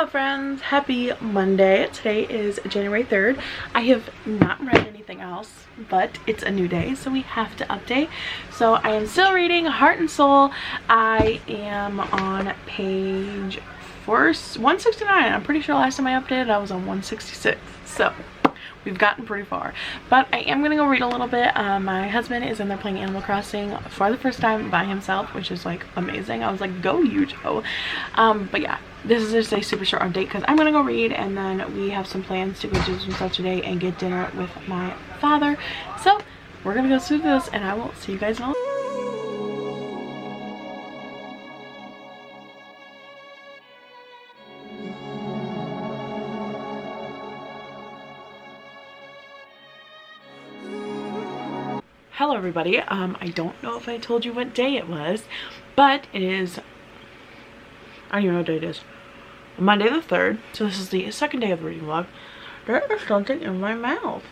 Hello friends, happy Monday. Today is January 3rd. I have not read anything else, but it's a new day, so we have to update. So I am still reading Heart and Soul. I am on page 169. I'm pretty sure last time I updated I was on 166. So we've gotten pretty far, but I am gonna go read a little bit. My husband is in there playing Animal Crossing for the first time by himself, which is like amazing. I was like, go you Joe. But yeah, this is just a super short update because I'm gonna go read, and then we have some plans to go do some stuff today and get dinner with my father. So we're gonna go through this, and I will see you guys in a little. Hello everybody. I don't know if I told you what day it was, but it is, I don't even know what day it is, Monday the 3rd. So this is the second day of the reading vlog. There is something in my mouth.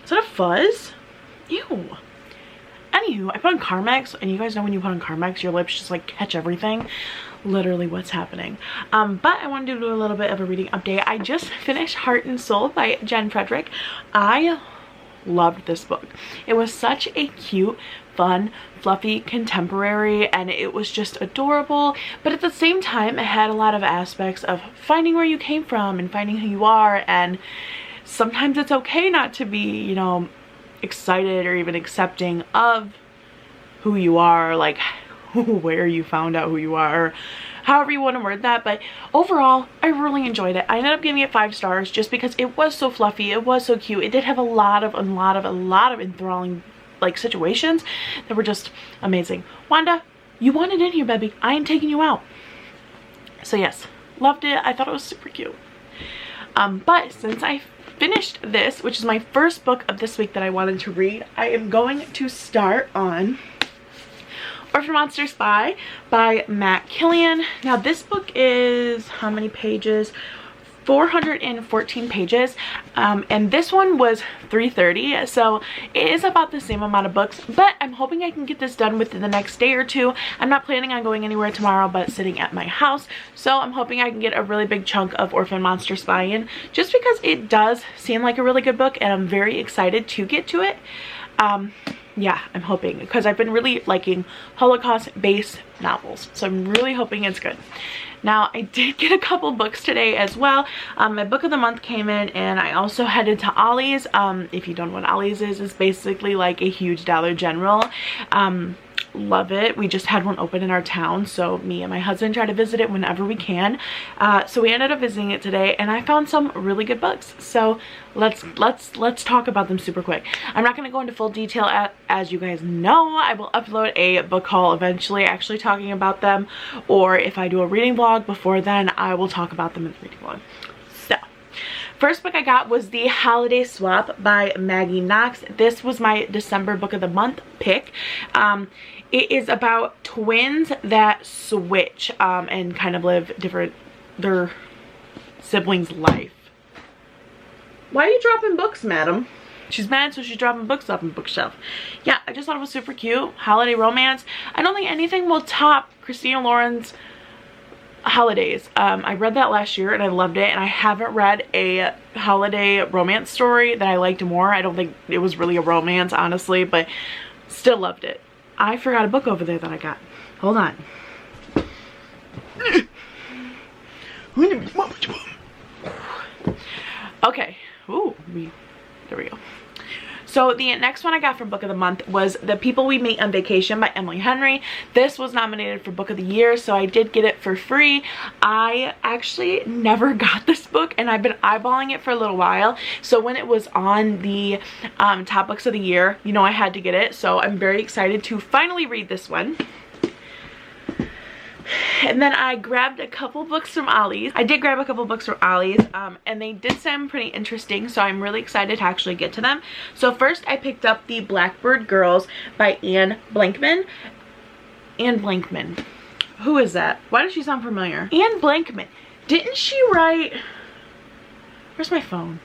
Is that a fuzz? Ew. Anywho, I put on Carmex, and you guys know when you put on Carmex, your lips just like catch everything. Literally what's happening. But I wanted to do a little bit of a reading update. I just finished Heart and Soul by Jen Frederick. I loved this book. It was such a cute, fun, fluffy contemporary, and it was just adorable, but at the same time it had a lot of aspects of finding where you came from and finding who you are, and sometimes it's okay not to be, you know, excited or even accepting of who you are, like where you found out who you are, however you want to word that. But overall, I really enjoyed it. I ended up giving it 5 stars just because it was so fluffy, it was so cute. It did have a lot of enthralling like situations that were just amazing. Wanda, you wanted in here, baby. I ain't taking you out. So yes, loved it. I thought it was super cute. But since I finished this, which is my first book of this week that I wanted to read, I am going to start on Orphan Monster Spy by Matt Killian. Now this book is how many pages? 414 pages, and this one was 330, so it is about the same amount of books, but I'm hoping I can get this done within the next day or two. I'm not planning on going anywhere tomorrow but sitting at my house, so I'm hoping I can get a really big chunk of Orphan Monster Spy in, just because it does seem like a really good book and I'm very excited to get to it. Yeah, I'm hoping, because I've been really liking Holocaust-based novels, so I'm really hoping it's good. Now, I did get a couple books today as well. My book of the month came in, and I also headed to Ollie's. If you don't know what Ollie's is, it's basically like a huge Dollar General. Love it. We just had one open in our town, so me and my husband try to visit it whenever we can. So we ended up visiting it today, and I found some really good books. So let's talk about them super quick. I'm not going to go into full detail. As you guys know, I will upload a book haul eventually actually talking about them, or if I do a reading vlog before then, I will talk about them in the reading vlog. So first book I got was The Holiday Swap by Maggie Knox. This was my December book of the month pick. It is about twins that switch and kind of live their siblings' life. Why are you dropping books, madam? She's mad, so she's dropping books off in Bookshelf. Yeah, I just thought it was super cute. Holiday romance. I don't think anything will top Christina Lauren's Holidays. I read that last year and I loved it, and I haven't read a holiday romance story that I liked more. I don't think it was really a romance, honestly, but still loved it. I forgot a book over there that I got. Hold on. Okay. Ooh, there we go. So the next one I got for book of the month was The People We Meet on Vacation by Emily Henry. This was nominated for book of the year, so I did get it for free. I actually never got this book, and I've been eyeballing it for a little while. So when it was on the top books of the year, you know, I had to get it. So I'm very excited to finally read this one. And then I grabbed a couple books from Ollie's. I did grab a couple books from Ollie's, and they did sound pretty interesting, so I'm really excited to actually get to them. So first I picked up The Blackbird Girls by Anne Blankman. Anne Blankman. Who is that? Why does she sound familiar? Anne Blankman. Didn't she write... Where's my phone?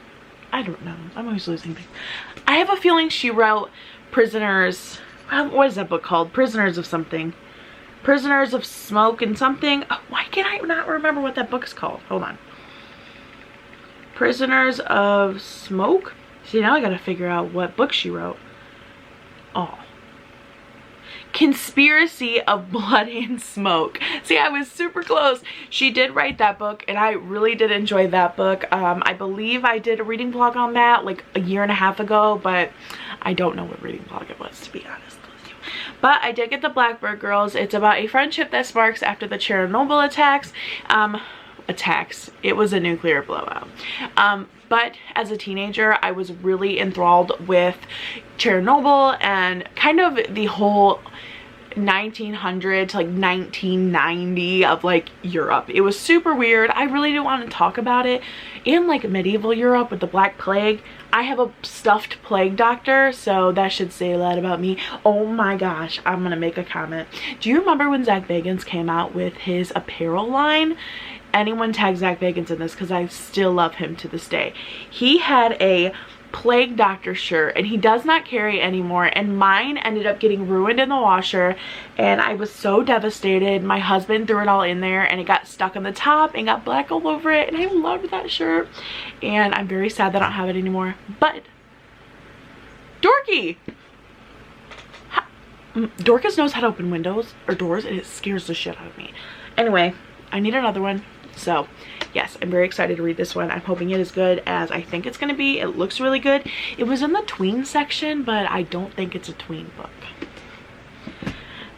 I don't know. I'm always losing things. I have a feeling she wrote Prisoners... What is that book called? Prisoners of something. Prisoners of Smoke and something. Oh, why can I not remember what that book is called? Hold on. Prisoners of Smoke? See, now I gotta figure out what book she wrote. Oh. Conspiracy of Blood and Smoke. See, I was super close. She did write that book, and I really did enjoy that book. I believe I did a reading vlog on that like a year and a half ago, but I don't know what reading vlog it was, to be honest with you. But I did get the Blackbird Girls. It's about a friendship that sparks after the Chernobyl attacks. It was a nuclear blowout. But as a teenager, I was really enthralled with Chernobyl and kind of the whole 1900 to like 1990 of like Europe. It was super weird. I really didn't want to talk about it. In like medieval Europe with the Black Plague, I have a stuffed plague doctor, so that should say a lot about me. Oh my gosh, I'm gonna make a comment. Do you remember when Zach Bagans came out with his apparel line? Anyone tag Zach Bagans in this, because I still love him to this day. He had a plague doctor shirt, and he does not carry anymore, and mine ended up getting ruined in the washer, and I was so devastated. My husband threw it all in there, and it got stuck on the top and got black all over it, and I loved that shirt, and I'm very sad that I don't have it anymore. But Dorky, Dorcas knows how to open windows or doors, and it scares the shit out of me. Anyway, I need another one. So yes, I'm very excited to read this one. I'm hoping it is good as I think it's going to be. It looks really good. It was in the tween section, but I don't think it's a tween book.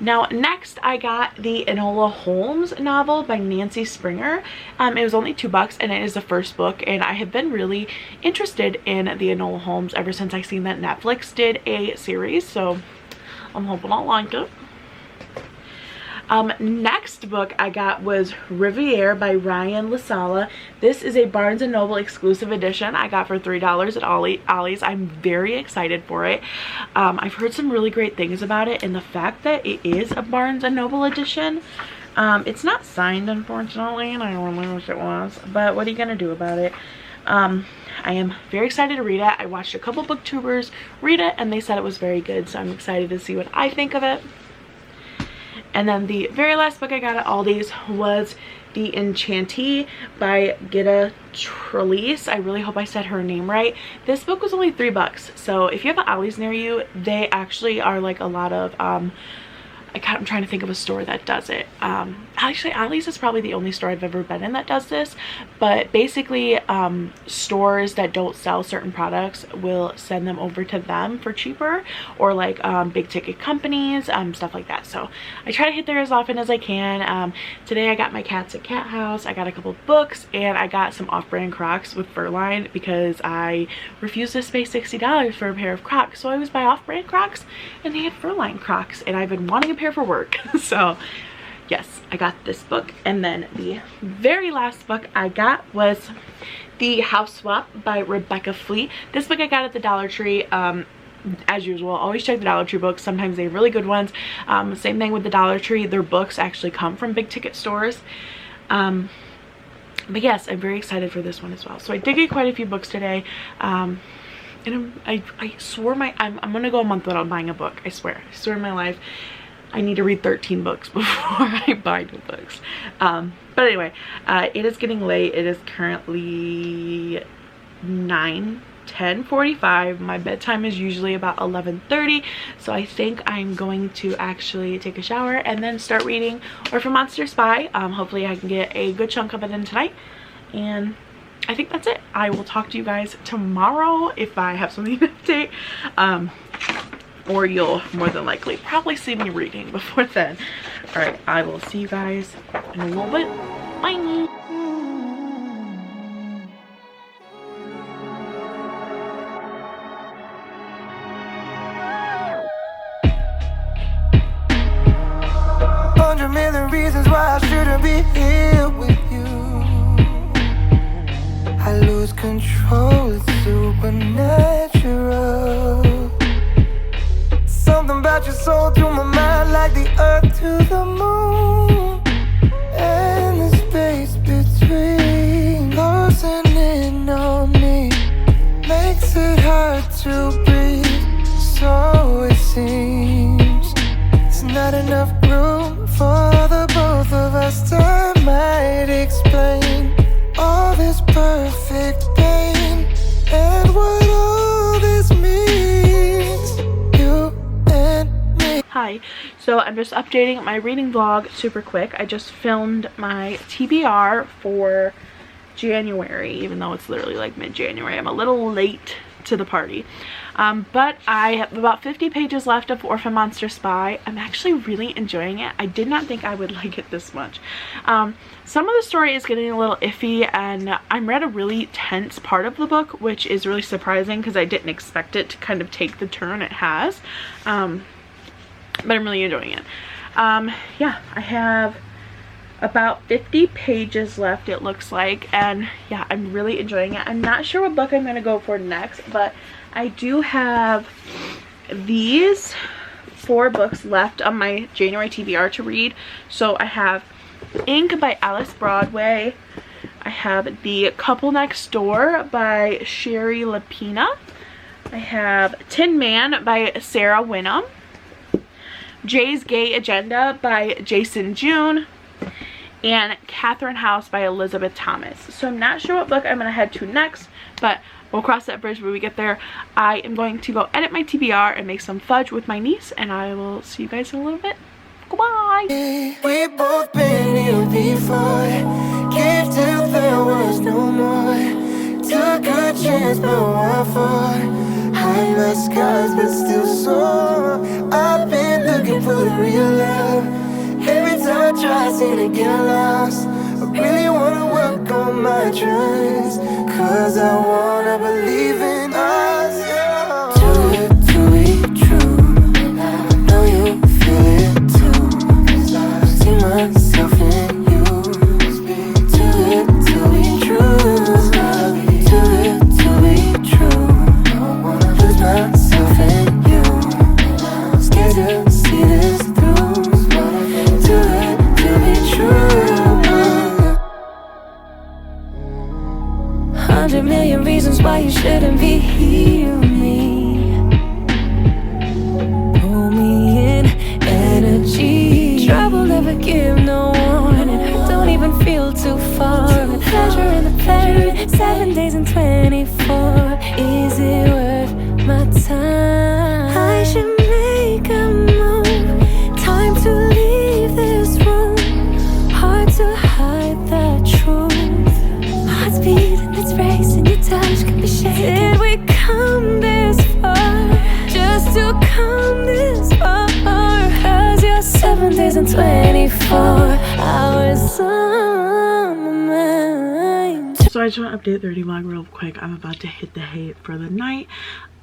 Now next I got the Enola Holmes novel by Nancy Springer. It was only $2 and it is the first book, and I have been really interested in the Enola Holmes ever since I seen that Netflix did a series, so I'm hoping I'll like it. Next book I got was Riviere by Ryan LaSala. This is a Barnes & Noble exclusive edition I got for $3 at Ollie's. I'm very excited for it. I've heard some really great things about it, and the fact that it is a Barnes & Noble edition. It's not signed, unfortunately, and I really wish it was, but what are you gonna do about it? I am very excited to read it. I watched a couple booktubers read it, and they said it was very good, so I'm excited to see what I think of it. And then the very last book I got at Aldi's was The Enchantee by Gitta Trellis. I really hope I said her name right. This book was only $3, so if you have an Aldi's near you, they actually are like a lot of I'm trying to think of a store that does it. Actually, Ollie's is probably the only store I've ever been in that does this, but basically stores that don't sell certain products will send them over to them for cheaper, or like big ticket companies, stuff like that. So I try to hit there as often as I can. Today I got my cats at Cat House, I got a couple of books, and I got some off-brand Crocs with Furline because I refused to pay $60 for a pair of Crocs, so I always buy off-brand Crocs, and they had Furline Crocs, and I've been wanting a pair for work. So yes, I got this book. And then the very last book I got was The House Swap by Rebecca Fleet. This book I got at the Dollar Tree. As usual, always check the Dollar Tree books. Sometimes they have really good ones. Same thing with the Dollar Tree. Their books actually come from big ticket stores. But yes, I'm very excited for this one as well. So I did get quite a few books today. And I swore I'm gonna go a month without buying a book. I swear in my life I need to read 13 books before I buy new books. But anyway, it is getting late. It is currently 10:45. My bedtime is usually about 11:30, so I think I'm going to actually take a shower and then start reading Orphan Monster Spy. Hopefully I can get a good chunk of it in tonight, and I think that's it. I will talk to you guys tomorrow if I have something to update, or you'll more than likely probably see me reading before then. All right, I will see you guys in a little bit. Bye. Million reasons why I shouldn't be here with you. I lose control, it's supernatural. Something about your soul through my mind, like the earth to the moon, and the space between closing in on me makes it hard to breathe. So it seems there's not enough room for Hi. So I'm just updating my reading vlog super quick. I just filmed my TBR for January, even though it's literally like mid-January. I'm a little late to the party. But I have about 50 pages left of Orphan Monster Spy. I'm actually really enjoying it. I did not think I would like it this much. Some of the story is getting a little iffy, and I'm at a really tense part of the book, which is really surprising because I didn't expect it to kind of take the turn it has. But I'm really enjoying it. Yeah, I have about 50 pages left, it looks like, and yeah, I'm really enjoying it. I'm not sure what book I'm going to go for next, but I do have these 4 books left on my January TBR to read. So I have Ink by Alice Broadway. I have The Couple Next Door by Sherry Lapina. I have Tin Man by Sarah Wyndham. Jay's Gay Agenda by Jason June. And Catherine House by Elizabeth Thomas. So I'm not sure what book I'm going to head to next, but we'll cross that bridge when we get there. I am going to go edit my TBR and make some fudge with my niece, and I will see you guys in a little bit. Goodbye. We both been here before. Gave till there was no more. Took a chance, but what for? High my skies, but still soar. I've been looking for the real love. Every time I try, I seem to get lost. I really wanna work on my trust, 'cause I wanna believe in us, yeah. Too good to be true. I know you feel it too, 'cause I see myself in you. Too good to be true. Too good to be true. I don't wanna lose myself in you. I'm scared to see this through. Million reasons why you shouldn't be here with me. Pull me in, energy. Trouble never give no warning. Don't even feel too far. The pleasure in the pain. 7 days and 24. Is it worth my time? I should make a move. Time to leave this room. Hard to hide the truth. Heart's beating, it's racing. Your touch can be shaken. Did we come this far just to come this far? 'Cause you're 7 days and 24 hours on my mind. So I just want to update the reading vlog real quick. I'm about to hit the hay for the night,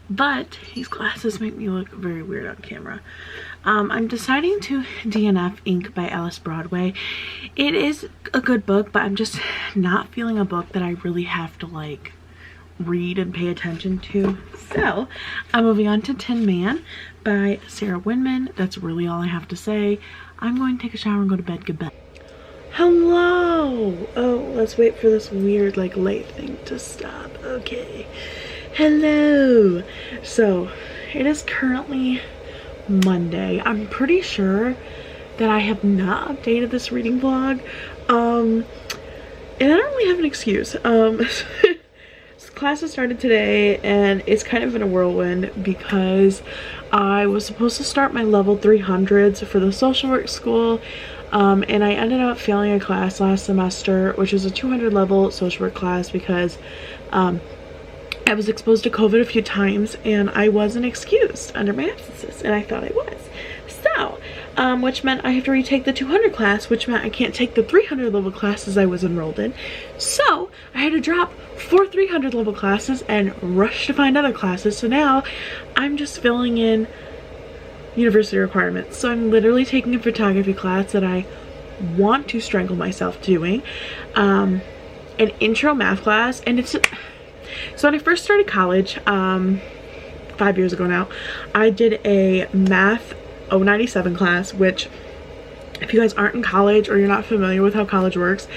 but these glasses make me look very weird on camera. I'm deciding to DNF Ink by Alice Broadway. It is a good book, but I'm just not feeling a book that I really have to like read and pay attention to. So I'm moving on to Tin Man by Sarah Wyndham. That's really all I have to say. I'm going to take a shower and go to bed. Goodbye. Hello. Oh, let's wait for this weird like light thing to stop. Okay. Hello. So it is currently Monday. I'm pretty sure that I have not updated this reading vlog, and I don't really have an excuse. Classes started today, and it's kind of in a whirlwind because I was supposed to start my level 300s for the social work school, and I ended up failing a class last semester, which is a 200 level social work class, because I was exposed to COVID a few times and I wasn't excused under my absences, and I thought I was. So, which meant I have to retake the 200 class, which meant I can't take the 300 level classes I was enrolled in. So I had to drop 4 300 level classes and rush to find other classes. So now I'm just filling in university requirements. So I'm literally taking a photography class that I want to strangle myself doing, an intro math class, and it's so when I first started college 5 years ago now, I did a math 097 class, which if you guys aren't in college or you're not familiar with how college works,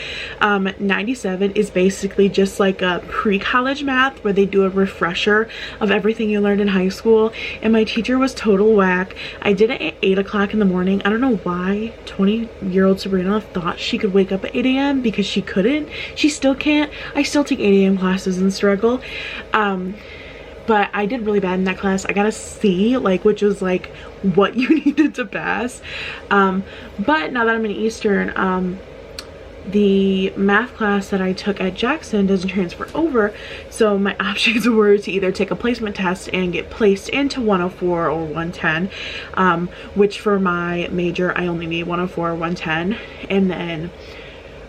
97 is basically just like a pre-college math where they do a refresher of everything you learned in high school, and my teacher was total whack. I did it at 8 o'clock in the morning. I don't know why 20-year-old Sabrina thought she could wake up at 8 a.m. because she couldn't. She still can't. I still take 8 a.m. classes and struggle. but I did really bad in that class. I got a C, like, which was like what you needed to pass. But now that I'm in Eastern, the math class that I took at Jackson doesn't transfer over, so my options were to either take a placement test and get placed into 104 or 110, which for my major I only need 104 or 110, and then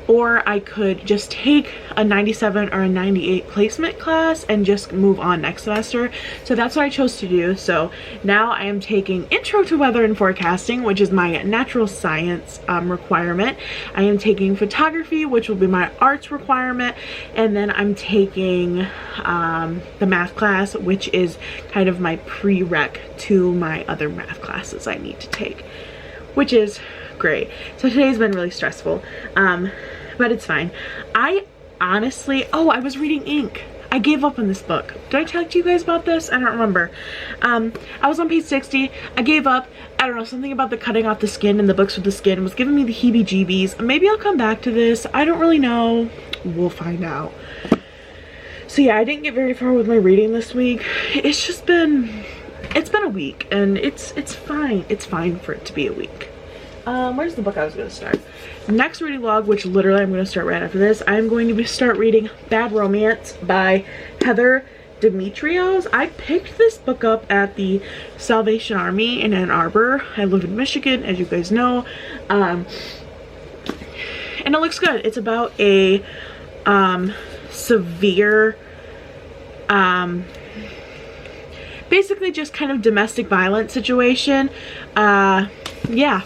or I could just take a 97 or a 98 placement class and just move on next semester. So that's what I chose to do. So now I am taking Intro to Weather and Forecasting, which is my natural science requirement. I am taking photography, which will be my arts requirement, and then I'm taking the math class, which is kind of my prereq to my other math classes I need to take, which is great. So today's been really stressful, but it's fine. I honestly, I was reading Ink. I gave up on this book. Did I talk to you guys about this? I don't remember. I was on page 60. I gave up. I don't know, something about the cutting off the skin and the books with the skin was giving me the heebie-jeebies. Maybe I'll come back to this. I don't really know. We'll find out. So yeah, I didn't get very far with my reading this week. It's been a week, and it's fine. It's fine for it to be a week. Where's the book I was going to start? Next reading log, which literally I'm going to start right after this, I'm going to start reading Bad Romance by Heather Demetrios. I picked this book up at the Salvation Army in Ann Arbor. I live in Michigan, as you guys know, and it looks good. It's about a severe, basically just kind of domestic violence situation. Yeah.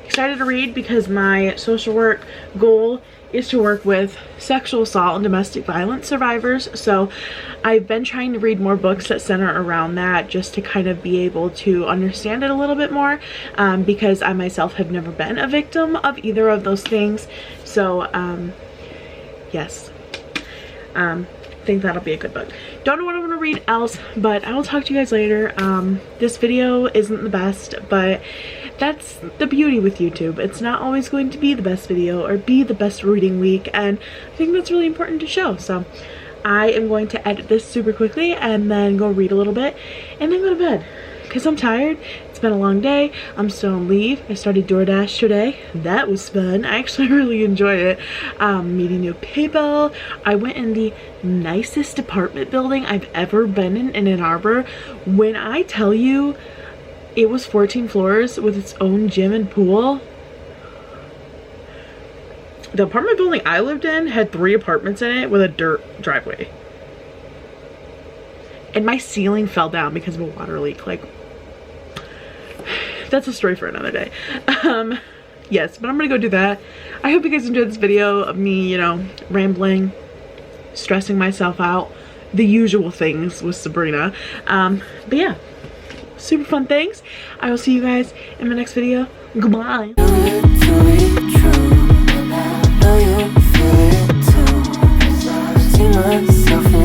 Excited to read because my social work goal is to work with sexual assault and domestic violence survivors. So I've been trying to read more books that center around that, just to kind of be able to understand it a little bit more, because I myself have never been a victim of either of those things. So yes, think that'll be a good book. Don't know what I'm gonna read else, but I will talk to you guys later. This video isn't the best, but that's the beauty with YouTube. It's not always going to be the best video or be the best reading week, and I think that's really important to show. So I am going to edit this super quickly and then go read a little bit and then go to bed because I'm tired. It's been a long day. I'm still on leave. I started DoorDash today. That was fun. I actually really enjoyed it. Meeting new people. I went in the nicest apartment building I've ever been in Ann Arbor. When I tell you it was 14 floors with its own gym and pool. The apartment building I lived in had 3 apartments in it with a dirt driveway. And my ceiling fell down because of a water leak. Like, that's a story for another day. Yes, but I'm gonna go do that. I hope you guys enjoyed this video of me, you know, rambling, stressing myself out, the usual things with Sabrina. But yeah, super fun things. I will see you guys in my next video. Goodbye. Myself